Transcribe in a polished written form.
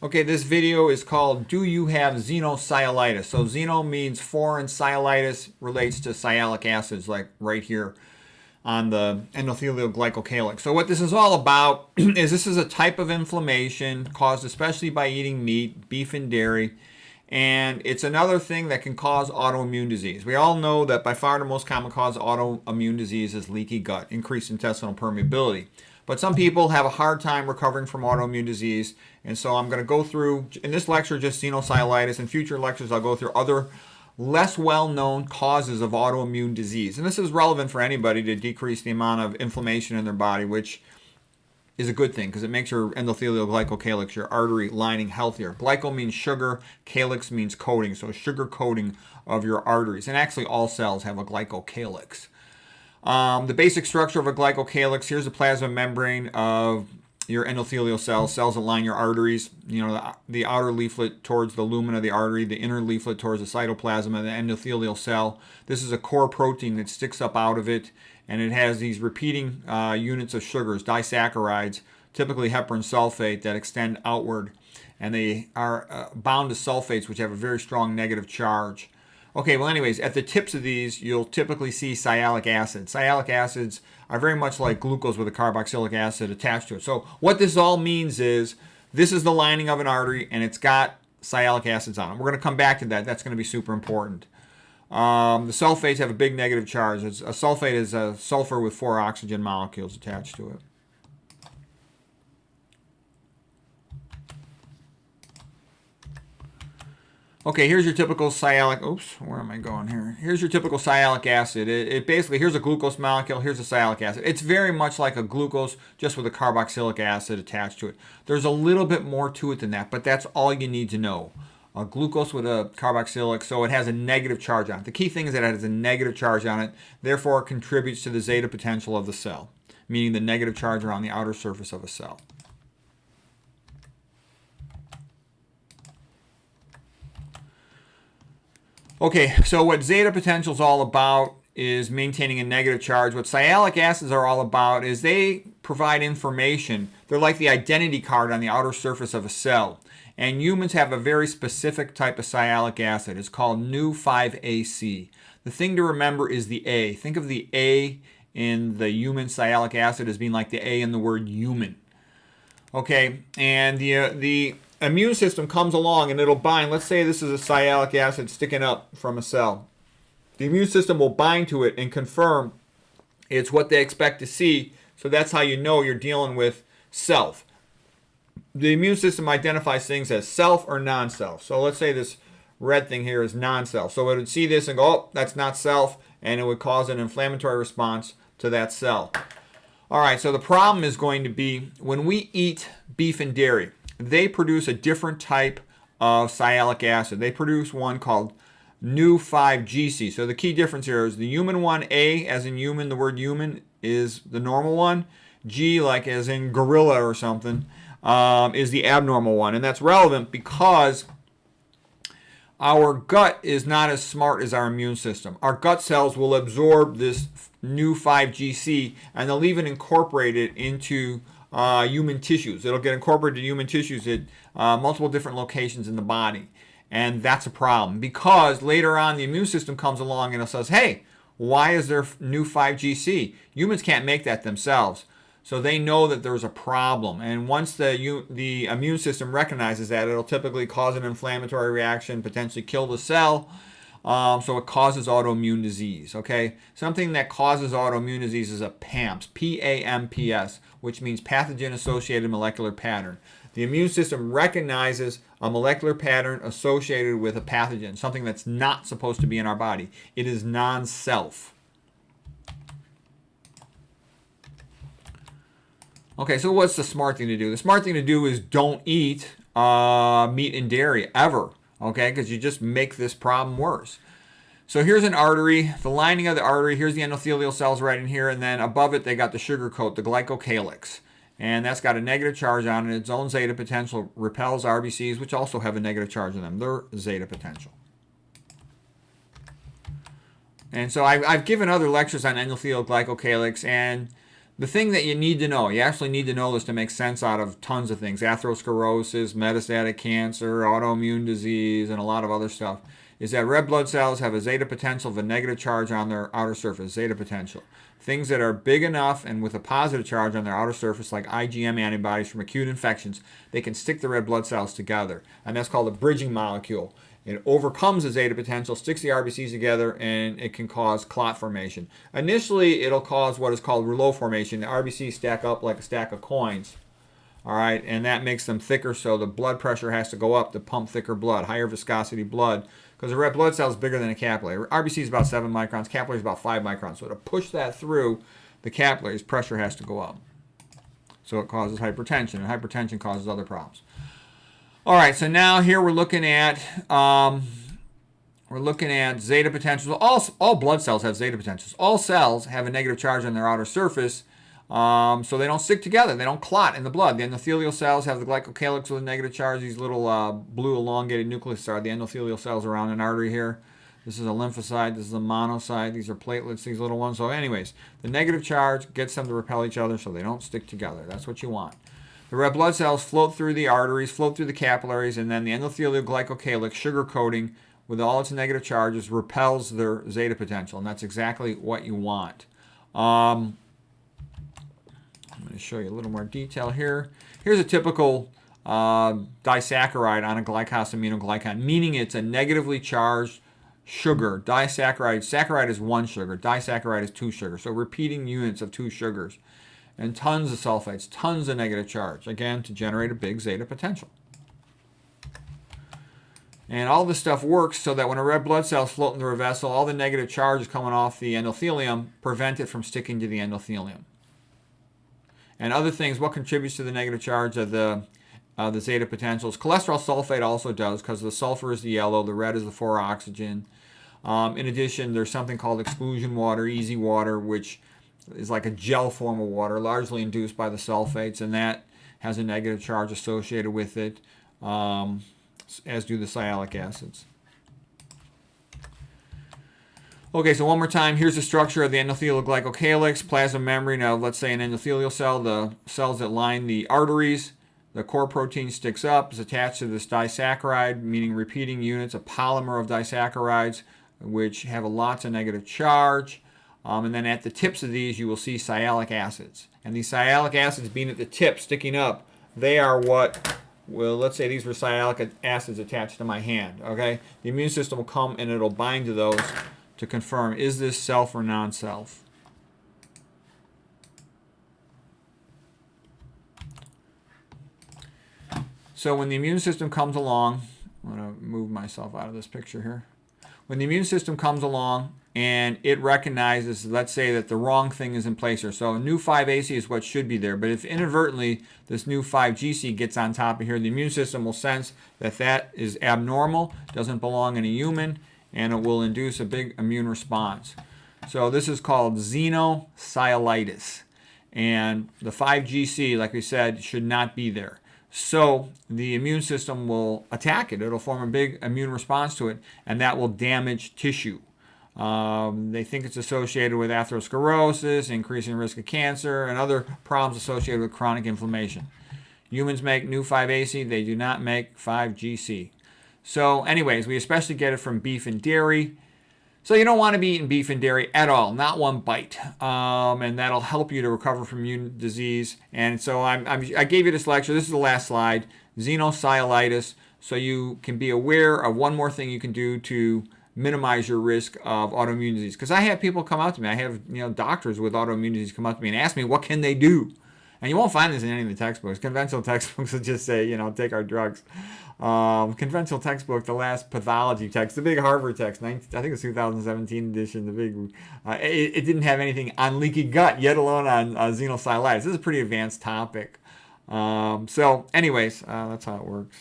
Okay, this video is called Do You Have XenoSialitis? So xeno means foreign, sialitis relates to sialic acids, like right here on the endothelial glycocalyx. So what this is all about is this is a type of inflammation caused especially by eating meat, beef and dairy, and it's another thing that can cause autoimmune disease. We all know that by far the most common cause of autoimmune disease is leaky gut, increased intestinal permeability. But some people have a hard time recovering from autoimmune disease, and so I'm going to go through, in this lecture, just xenocyalitis. In future lectures, I'll go through other less well-known causes of autoimmune disease. And this is relevant for anybody to decrease the amount of inflammation in their body, which is a good thing because it makes your endothelial glycocalyx, your artery lining, healthier. Glyco means sugar, calyx means coating, so sugar coating of your arteries. And actually all cells have a glycocalyx. The basic structure of a glycocalyx, here's the plasma membrane of your endothelial cells, cells that line your arteries. You know, the outer leaflet towards the lumen of the artery, the inner leaflet towards the cytoplasm of the endothelial cell. This is a core protein that sticks up out of it, and it has these repeating units of sugars, disaccharides, typically heparan sulfate, that extend outward, and they are bound to sulfates, which have a very strong negative charge. Okay, well anyways, at the tips of these, you'll typically see sialic acid. Sialic acids are very much like glucose with a carboxylic acid attached to it. So what this all means is, this is the lining of an artery, and it's got sialic acids on it. We're going to come back to that. That's going to be super important. The sulfates have a big negative charge. A sulfate is a sulfur with 4 oxygen molecules attached to it. Okay, here's your typical sialic, where am I going here? Here's your typical sialic acid. It basically, here's a glucose molecule, here's a sialic acid. It's very much like a glucose, just with a carboxylic acid attached to it. There's a little bit more to it than that, but that's all you need to know. A glucose with a carboxylic, so it has a negative charge on it. The key thing is that it has a negative charge on it, therefore it contributes to the zeta potential of the cell, meaning the negative charge around the outer surface of a cell. Okay, so what zeta potential is all about is maintaining a negative charge. What sialic acids are all about is they provide information. They're like the identity card on the outer surface of a cell. And humans have a very specific type of sialic acid. It's called Nu5AC. The thing to remember is the A. Think of the A in the human sialic acid as being like the A in the word human. Okay, and the immune system comes along and it'll bind. Let's say this is a sialic acid sticking up from a cell. The immune system will bind to it and confirm it's what they expect to see. So that's how you know you're dealing with self. The immune system identifies things as self or non-self. So let's say this red thing here is non-self. So it would see this and go, oh, that's not self, and it would cause an inflammatory response to that cell. All right, so the problem is going to be when we eat beef and dairy, they produce a different type of sialic acid. They produce one called Nu5GC. So the key difference here is the human one, A as in human, the word human is the normal one. G, like as in gorilla or something, is the abnormal one. And that's relevant because our gut is not as smart as our immune system. Our gut cells will absorb this Nu5GC, and they'll even incorporate it into human tissues. It'll get incorporated in human tissues at multiple different locations in the body. And that's a problem because later on the immune system comes along and it says, hey, why is there Nu5GC? Humans can't make that themselves. So they know that there's a problem. And once the immune system recognizes that, it'll typically cause an inflammatory reaction, potentially kill the cell. So it causes autoimmune disease, okay? Something that causes autoimmune disease is a PAMPs, P-A-M-P-S, which means pathogen-associated molecular pattern. The immune system recognizes a molecular pattern associated with a pathogen, something that's not supposed to be in our body. It is non-self. Okay, so what's the smart thing to do? The smart thing to do is don't eat meat and dairy ever, okay? Because you just make this problem worse. So here's an artery, the lining of the artery. Here's the endothelial cells right in here, and then above it they got the sugar coat, the glycocalyx. And that's got a negative charge on it. Its own zeta potential repels RBCs, which also have a negative charge on them. They're zeta potential. And so I've given other lectures on endothelial glycocalyx, and The thing that you need to know, you actually need to know this to make sense out of tons of things, atherosclerosis, metastatic cancer, autoimmune disease, and a lot of other stuff, is that red blood cells have a zeta potential of a negative charge on their outer surface, zeta potential. Things that are big enough and with a positive charge on their outer surface, like IgM antibodies from acute infections, they can stick the red blood cells together. And that's called a bridging molecule. It overcomes the zeta potential, sticks the RBCs together, and it can cause clot formation. Initially, it'll cause what is called rouleau formation. The RBCs stack up like a stack of coins. All right, and that makes them thicker, so the blood pressure has to go up to pump thicker blood, higher viscosity blood, because a red blood cell is bigger than a capillary. RBC is about 7 microns, capillary is about 5 microns. So to push that through the capillaries, pressure has to go up. So it causes hypertension, and hypertension causes other problems. All right, so now here we're looking at zeta potentials. All blood cells have zeta potentials. All cells have a negative charge on their outer surface, so they don't stick together. They don't clot in the blood. The endothelial cells have the glycocalyces with a negative charge. These little blue elongated nucleus are the endothelial cells around an artery here. This is a lymphocyte. This is a monocyte. These are platelets, these little ones. So anyways, the negative charge gets them to repel each other so they don't stick together. That's what you want. The red blood cells float through the arteries, float through the capillaries, and then the endothelial glycocalyx, sugar coating, with all its negative charges, repels their zeta potential, and that's exactly what you want. I'm going to show you a little more detail here. Here's a typical disaccharide on a glycosaminoglycan, meaning it's a negatively charged sugar. Disaccharide, saccharide is 1 sugar, disaccharide is 2 sugars, so repeating units of 2 sugars. And tons of sulfites, tons of negative charge, again, to generate a big zeta potential. And all this stuff works so that when a red blood cell is floating through a vessel, all the negative charges coming off the endothelium prevent it from sticking to the endothelium. And other things, what contributes to the negative charge of the zeta potentials? Cholesterol sulfate also does, because the sulfur is the yellow, the red is the 4-oxygen. In addition, there's something called exclusion water, easy water, which is like a gel form of water, largely induced by the sulfates, and that has a negative charge associated with it, as do the sialic acids. Okay, so one more time, here's the structure of the endothelial glycocalyx, plasma membrane of, let's say, an endothelial cell, the cells that line the arteries. The core protein sticks up, is attached to this disaccharide, meaning repeating units, a polymer of disaccharides, which have lots of negative charge. And then at the tips of these, you will see sialic acids. And these sialic acids being at the tip, sticking up, they are what, well, let's say these were sialic acids attached to my hand, okay? The immune system will come and it'll bind to those to confirm, is this self or non-self? So when the immune system comes along, I'm going to move myself out of this picture here. When the immune system comes along and it recognizes, let's say, that the wrong thing is in place here. So new 5AC is what should be there. But if inadvertently this new 5GC gets on top of here, the immune system will sense that that is abnormal, doesn't belong in a human, and it will induce a big immune response. So this is called XenoSialitis. And the 5GC, like we said, should not be there. So the immune system will attack it. It'll form a big immune response to it, and that will damage tissue. They think it's associated with atherosclerosis, increasing risk of cancer, and other problems associated with chronic inflammation. Humans make new 5AC. They do not make 5GC. So anyways, we especially get it from beef and dairy. So you don't want to be eating beef and dairy at all, not one bite. And that'll help you to recover from immune disease. And so I gave you this lecture. This is the last slide, XenoSialitis. So you can be aware of one more thing you can do to minimize your risk of autoimmune disease. Because I have people come out to me. I have doctors with autoimmune disease come up to me and ask me, what can they do? And you won't find this in any of the textbooks. Conventional textbooks will just say, take our drugs. Conventional textbook, the last pathology text, the big Harvard text, I think it's 2017 edition, the big, it didn't have anything on leaky gut, yet alone on XenoSialitis. This is a pretty advanced topic. So anyways, that's how it works.